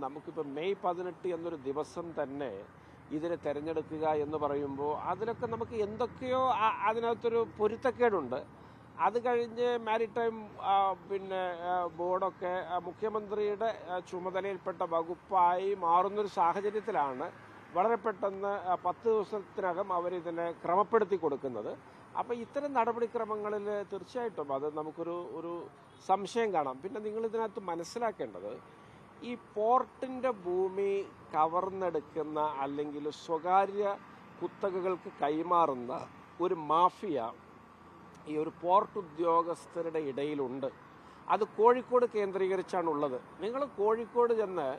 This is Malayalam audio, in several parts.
നമുക്കിപ്പോൾ മെയ് 18 എന്നൊരു ദിവസം തന്നെ ഇതിനെ തിരഞ്ഞെടുക്കുക എന്ന് പറയുമ്പോൾ അതിലൊക്കെ നമുക്ക് എന്തൊക്കെയോ അതിനകത്തൊരു പൊരുത്തക്കേടുണ്ട്. അത് കഴിഞ്ഞ് മാരിടൈം ബോർഡൊക്കെ മുഖ്യമന്ത്രിയുടെ ചുമതലയിൽപ്പെട്ട വകുപ്പായി മാറുന്നൊരു സാഹചര്യത്തിലാണ് വളരെ പെട്ടെന്ന് 10 ദിവസത്തിനകം അവരിതിനെ ക്രമപ്പെടുത്തി കൊടുക്കുന്നത്. അപ്പോൾ ഇത്തരം നടപടിക്രമങ്ങളിൽ തീർച്ചയായിട്ടും അത് നമുക്കൊരു സംശയം കാണാം. പിന്നെ നിങ്ങൾ ഇതിനകത്ത് മനസ്സിലാക്കേണ്ടത്, ഈ പോർട്ടിൻ്റെ ഭൂമി കവർന്നെടുക്കുന്ന അല്ലെങ്കിൽ സ്വകാര്യ കുത്തകകൾക്ക് കൈമാറുന്ന ഒരു മാഫിയ ഈ ഒരു പോർട്ട് ഉദ്യോഗസ്ഥരുടെ ഇടയിലുണ്ട്. അത് കോഴിക്കോട് കേന്ദ്രീകരിച്ചാണുള്ളത്. നിങ്ങൾ കോഴിക്കോട് ചെന്ന്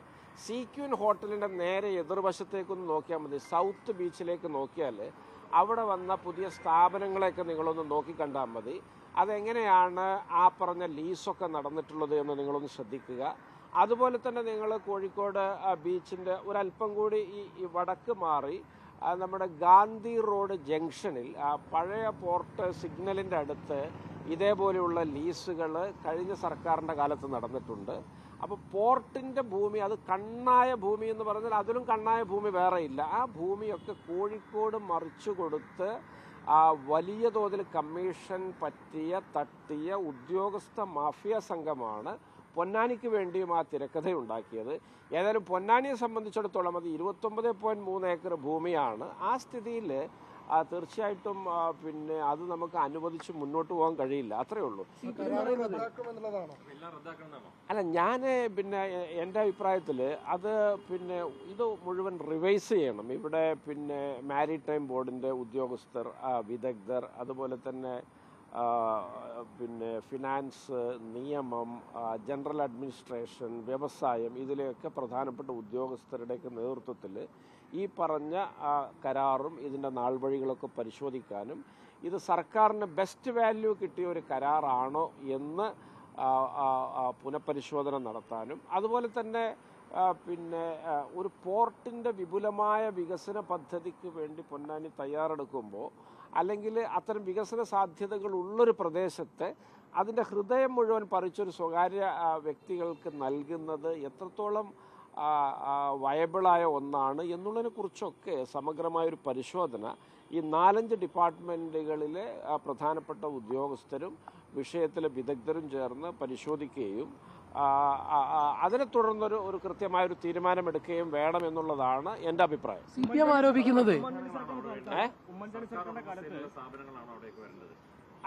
സീക്യൂൻ ഹോട്ടലിൻ്റെ നേരെ എതിർവശത്തേക്കൊന്ന് നോക്കിയാൽ മതി. സൗത്ത് ബീച്ചിലേക്ക് നോക്കിയാൽ അവിടെ വന്ന പുതിയ സ്ഥാപനങ്ങളെയൊക്കെ നിങ്ങളൊന്ന് നോക്കിക്കണ്ടാൽ മതി. അതെങ്ങനെയാണ് ആ പറഞ്ഞ ലീസൊക്കെ നടന്നിട്ടുള്ളത് എന്ന് നിങ്ങളൊന്ന് ശ്രദ്ധിക്കുക. അതുപോലെ തന്നെ നിങ്ങൾ കോഴിക്കോട് ബീച്ചിൻ്റെ ഒരല്പം കൂടി ഈ വടക്ക് മാറി നമ്മുടെ ഗാന്ധി റോഡ് ജംഗ്ഷനിൽ പഴയ പോർട്ട് സിഗ്നലിൻ്റെ അടുത്ത് ഇതേപോലെയുള്ള ലീസുകൾ കഴിഞ്ഞ സർക്കാരിൻ്റെ കാലത്ത് നടന്നിട്ടുണ്ട്. അപ്പോൾ പോർട്ടിൻ്റെ ഭൂമി, അത് കണ്ണായ ഭൂമി എന്ന് പറഞ്ഞാൽ അതിലും കണ്ണായ ഭൂമി വേറെ ഇല്ല. ആ ഭൂമിയൊക്കെ കോഴിക്കോട് മറിച്ചു കൊടുത്ത് വലിയ തോതിൽ കമ്മീഷൻ തട്ടിയ ഉദ്യോഗസ്ഥ മാഫിയ സംഘമാണ് പൊന്നാനിക്ക് വേണ്ടിയും ആ തിരക്കഥയുണ്ടാക്കിയത്. ഏതായാലും പൊന്നാനിയെ സംബന്ധിച്ചിടത്തോളം അത് 29.3 ഏക്കർ ഭൂമിയാണ്. ആ സ്ഥിതിയിൽ തീർച്ചയായിട്ടും അത് നമുക്ക് അനുവദിച്ച് മുന്നോട്ട് പോകാൻ കഴിയില്ല. അത്രേ ഉള്ളൂ. അല്ല, ഞാൻ എൻ്റെ അഭിപ്രായത്തിൽ അത് ഇത് മുഴുവൻ റിവൈസ് ചെയ്യണം. ഇവിടെ മാരിടൈം ബോർഡിൻ്റെ ഉദ്യോഗസ്ഥർ, വിദഗ്ധർ, അതുപോലെ തന്നെ ഫിനാൻസ്, നിയമം, ജനറൽ അഡ്മിനിസ്ട്രേഷൻ, വ്യവസായം, ഇതിലെയൊക്കെ പ്രധാനപ്പെട്ട ഉദ്യോഗസ്ഥരുടെയൊക്കെ നേതൃത്വത്തിൽ ഈ പറഞ്ഞ കരാറും ഇതിൻ്റെ നാൾവഴികളൊക്കെ പരിശോധിക്കാനും ഇത് സർക്കാരിന് ബെസ്റ്റ് വാല്യൂ കിട്ടിയ ഒരു കരാറാണോ എന്ന് പുനഃപരിശോധന നടത്താനും, അതുപോലെ തന്നെ ഒരു പോർട്ടിൻ്റെ വിപുലമായ വികസന പദ്ധതിക്ക് വേണ്ടി പൊന്നാനി തയ്യാറെടുക്കുമ്പോൾ അല്ലെങ്കിൽ അത്തരം വികസന സാധ്യതകൾ ഉള്ളൊരു പ്രദേശത്തെ അതിൻ്റെ ഹൃദയം മുഴുവൻ പറിച്ചൊരു സ്വകാര്യ വ്യക്തികൾക്ക് നൽകുന്നത് എത്രത്തോളം വയബിളായ ഒന്നാണ് എന്നുള്ളതിനെ കുറിച്ചൊക്കെ സമഗ്രമായൊരു പരിശോധന ഈ 4-5 ഡിപ്പാർട്ട്മെൻറ്റുകളിലെ പ്രധാനപ്പെട്ട ഉദ്യോഗസ്ഥരും വിഷയത്തിലെ വിദഗ്ധരും ചേർന്ന് പരിശോധിക്കുകയും അതിനെ തുടർന്നൊരു കൃത്യമായൊരു തീരുമാനമെടുക്കുകയും വേണം എന്നുള്ളതാണ് എൻ്റെ അഭിപ്രായം. CPM ആരോപിക്കുന്നത്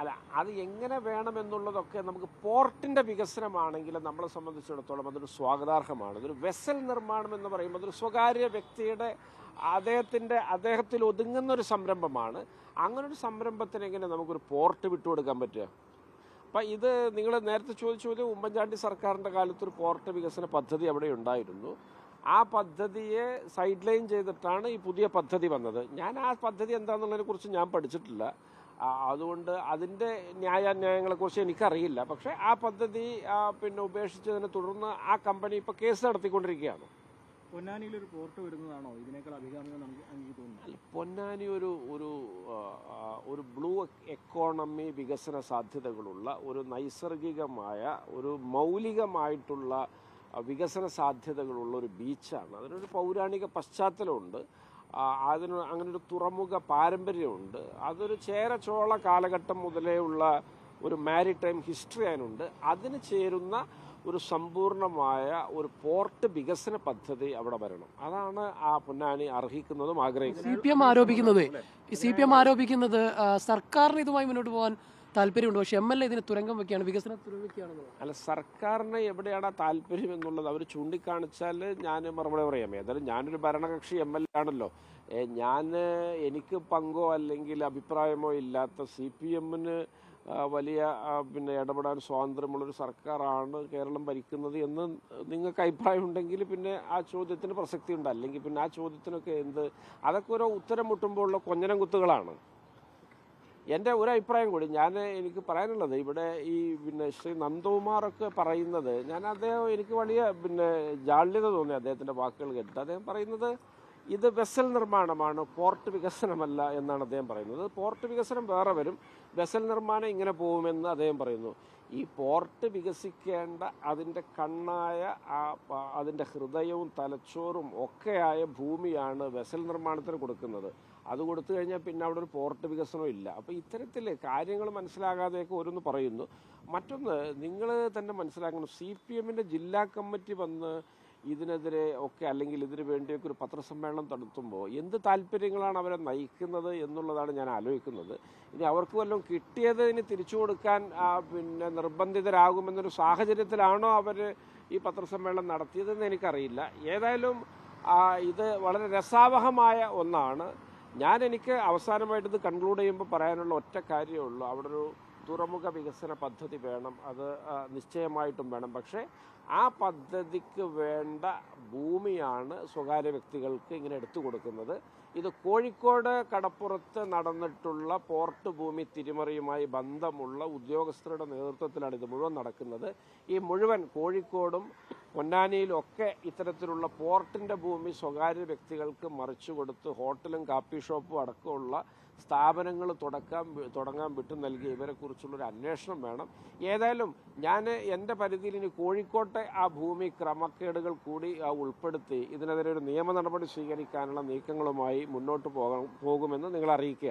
അല്ല, അത് എങ്ങനെ വേണമെന്നുള്ളതൊക്കെ നമുക്ക് പോർട്ടിൻ്റെ വികസനമാണെങ്കിൽ നമ്മളെ സംബന്ധിച്ചിടത്തോളം അതൊരു സ്വാഗതാർഹമാണ്. ഇതൊരു വെസൽ നിർമ്മാണം എന്ന് പറയുമ്പോൾ അതൊരു സ്വകാര്യ വ്യക്തിയുടെ അദ്ദേഹത്തിൽ ഒതുങ്ങുന്ന ഒരു സംരംഭമാണ്. അങ്ങനൊരു സംരംഭത്തിന് എങ്ങനെ നമുക്കൊരു പോർട്ട് വിട്ടുകൊടുക്കാൻ പറ്റുക? അപ്പം ഇത് നിങ്ങൾ നേരത്തെ ചോദിച്ച ഉമ്മൻചാണ്ടി സർക്കാരിൻ്റെ കാലത്തൊരു പോർട്ട് വികസന പദ്ധതി അവിടെ ഉണ്ടായിരുന്നു. ആ പദ്ധതിയെ സൈഡ് ലൈൻ ചെയ്തിട്ടാണ് ഈ പുതിയ പദ്ധതി വന്നത്. ഞാൻ ആ പദ്ധതി എന്താണെന്നുള്ളതിനെക്കുറിച്ച് ഞാൻ പഠിച്ചിട്ടില്ല. അതുകൊണ്ട് അതിൻ്റെ ന്യായാന്യായങ്ങളെക്കുറിച്ച് എനിക്കറിയില്ല. പക്ഷേ ആ പദ്ധതി ഉപേക്ഷിച്ചതിനെ തുടർന്ന് ആ കമ്പനി ഇപ്പോൾ കേസ് നടത്തിക്കൊണ്ടിരിക്കുകയാണ്. പൊന്നാനിയിലൊരു പോർട്ട് വരുന്നതാണോ ഇതിനേക്കാൾ അഭികാമ്യം എനിക്ക് തോന്നുന്നു? പൊന്നാനി ഒരു ബ്ലൂ എക്കോണമി വികസന സാധ്യതകളുള്ള ഒരു നൈസർഗികമായ ഒരു മൗലികമായിട്ടുള്ള വികസന സാധ്യതകളുള്ള ഒരു ബീച്ചാണ്. അതിനൊരു പൗരാണിക പശ്ചാത്തലമുണ്ട്. അങ്ങനൊരു തുറമുഖ പാരമ്പര്യമുണ്ട്. അതൊരു ചോള കാലഘട്ടം മുതലേ ഉള്ള ഒരു മാരിടൈം ഹിസ്റ്ററി അതിനുണ്ട്. അതിന് ചേരുന്ന ഒരു സമ്പൂർണമായ ഒരു പോർട്ട് വികസന പദ്ധതി അവിടെ വരണം. അതാണ് ആ പൊന്നാനി അർഹിക്കുന്നതും ആഗ്രഹിക്കുന്നതും. CPM ആരോപിക്കുന്നത് സർക്കാരിന് ഇതുമായി മുന്നോട്ട് പോകാൻ താല്പര്യമുണ്ട്, പക്ഷെ MLA ഇതിന് തുരങ്കം വെക്കുകയാണ്, വികസനം തുരങ്കം. അല്ല, സർക്കാരിന് എവിടെയാണ് താല്പര്യം എന്നുള്ളത് അവർ ചൂണ്ടിക്കാണിച്ചാൽ ഞാൻ മറുപടി പറയാം. ഏതായാലും ഞാനൊരു ഭരണകക്ഷി MLA ആണല്ലോ. എനിക്ക് പങ്കോ അല്ലെങ്കിൽ അഭിപ്രായമോ ഇല്ലാത്ത CPMന് വലിയ ഇടപെടാൻ സ്വാതന്ത്ര്യമുള്ളൊരു സർക്കാരാണ് കേരളം ഭരിക്കുന്നത് എന്ന് നിങ്ങൾക്ക് അഭിപ്രായം ഉണ്ടെങ്കിൽ ആ ചോദ്യത്തിന് പ്രസക്തി ഉണ്ട്. അല്ലെങ്കിൽ ആ ചോദ്യത്തിനൊക്കെ അതൊക്കെ ഒരു ഉത്തരം മുട്ടുമ്പോൾ ഉള്ള കൊഞ്ഞനം കുത്തുകളാണ്. എൻ്റെ ഒരു അഭിപ്രായം കൂടി എനിക്ക് പറയാനുള്ളത്, ഇവിടെ ഈ ശ്രീ നന്ദകുമാറൊക്കെ പറയുന്നത്, അദ്ദേഹം എനിക്ക് വലിയ ജാള്യത തോന്നി അദ്ദേഹത്തിൻ്റെ വാക്കുകൾ കേട്ടിട്ട്. അദ്ദേഹം പറയുന്നത് ഇത് വെസൽ നിർമ്മാണമാണ്, പോർട്ട് വികസനമല്ല എന്നാണ് അദ്ദേഹം പറയുന്നത്. പോർട്ട് വികസനം വേറെ വരും, വെസൽ നിർമ്മാണം ഇങ്ങനെ പോകുമെന്ന് അദ്ദേഹം പറയുന്നു. ഈ പോർട്ട് വികസിക്കേണ്ട അതിൻ്റെ കണ്ണായ അതിൻ്റെ ഹൃദയവും തലച്ചോറും ഒക്കെയായ ഭൂമിയാണ് വെസൽ നിർമ്മാണത്തിന് കൊടുക്കുന്നത്. അത് കൊടുത്തു കഴിഞ്ഞാൽ പിന്നെ അവിടെ ഒരു പോർട്ട് വികസനം ഇല്ല. അപ്പോൾ ഇത്തരത്തിൽ കാര്യങ്ങൾ മനസ്സിലാകാതെയൊക്കെ ഓരോന്ന് പറയുന്നു. മറ്റൊന്ന് നിങ്ങൾ തന്നെ മനസ്സിലാക്കണം, CPM-ൻ്റെ ജില്ലാ കമ്മിറ്റി വന്ന് ഇതിനെതിരെ ഒക്കെ അല്ലെങ്കിൽ ഇതിനു വേണ്ടിയൊക്കെ ഒരു പത്രസമ്മേളനം നടത്തുമ്പോൾ എന്ത് താല്പര്യങ്ങളാണ് അവരെ നയിക്കുന്നത് എന്നുള്ളതാണ് ഞാൻ ആലോചിക്കുന്നത്. ഇനി അവർക്ക് വല്ലതും കിട്ടിയത് ഇനി തിരിച്ചു കൊടുക്കാൻ പിന്നെ നിർബന്ധിതരാകുമെന്നൊരു സാഹചര്യത്തിലാണോ അവർ ഈ പത്രസമ്മേളനം നടത്തിയതെന്ന് എനിക്കറിയില്ല. ഏതായാലും ഇത് വളരെ രസാവഹമായ ഒന്നാണ്. എനിക്ക് അവസാനമായിട്ട് ഇത് കൺക്ലൂഡ് ചെയ്യുമ്പോൾ പറയാനുള്ള ഒറ്റ കാര്യമേ ഉള്ളൂ, അവിടെ ഒരു തുറമുഖ വികസന പദ്ധതി വേണം, അത് നിശ്ചയമായിട്ടും വേണം. പക്ഷേ ആ പദ്ധതിക്ക് വേണ്ട ഭൂമിയാണ് സ്വകാര്യ വ്യക്തികൾക്ക് ഇങ്ങനെ എടുത്തു കൊടുക്കുന്നത്. ഇത് കോഴിക്കോട് കടപ്പുറത്ത് നടന്നിട്ടുള്ള പോർട്ട് ഭൂമി തിരിമറിയുമായി ബന്ധമുള്ള ഉദ്യോഗസ്ഥരുടെ നേതൃത്വത്തിലാണ് ഇത് മുഴുവൻ നടക്കുന്നത്. ഈ മുഴുവൻ കോഴിക്കോടും പൊന്നാനിയിലും ഒക്കെ ഇത്തരത്തിലുള്ള പോർട്ടിൻ്റെ ഭൂമി സ്വകാര്യ വ്യക്തികൾക്ക് മറിച്ചു കൊടുത്ത് ഹോട്ടലും കാപ്പി ഷോപ്പും അടക്കമുള്ള സ്ഥാപനങ്ങൾ തുടങ്ങാൻ വിട്ടു നൽകിയ ഇവരെക്കുറിച്ചുള്ളൊരു അന്വേഷണം വേണം. ഏതായാലും ഞാൻ എൻ്റെ പരിധിയിൽ ഇനി കോഴിക്കോട്ടെ ആ ഭൂമി ക്രമക്കേടുകൾ കൂടി ഉൾപ്പെടുത്തി ഇതിനെതിരെ ഒരു നിയമ നടപടി സ്വീകരിക്കാനുള്ള നീക്കങ്ങളുമായി മുന്നോട്ട് പോകുമെന്ന് നിങ്ങൾ അറിയിക്കുക.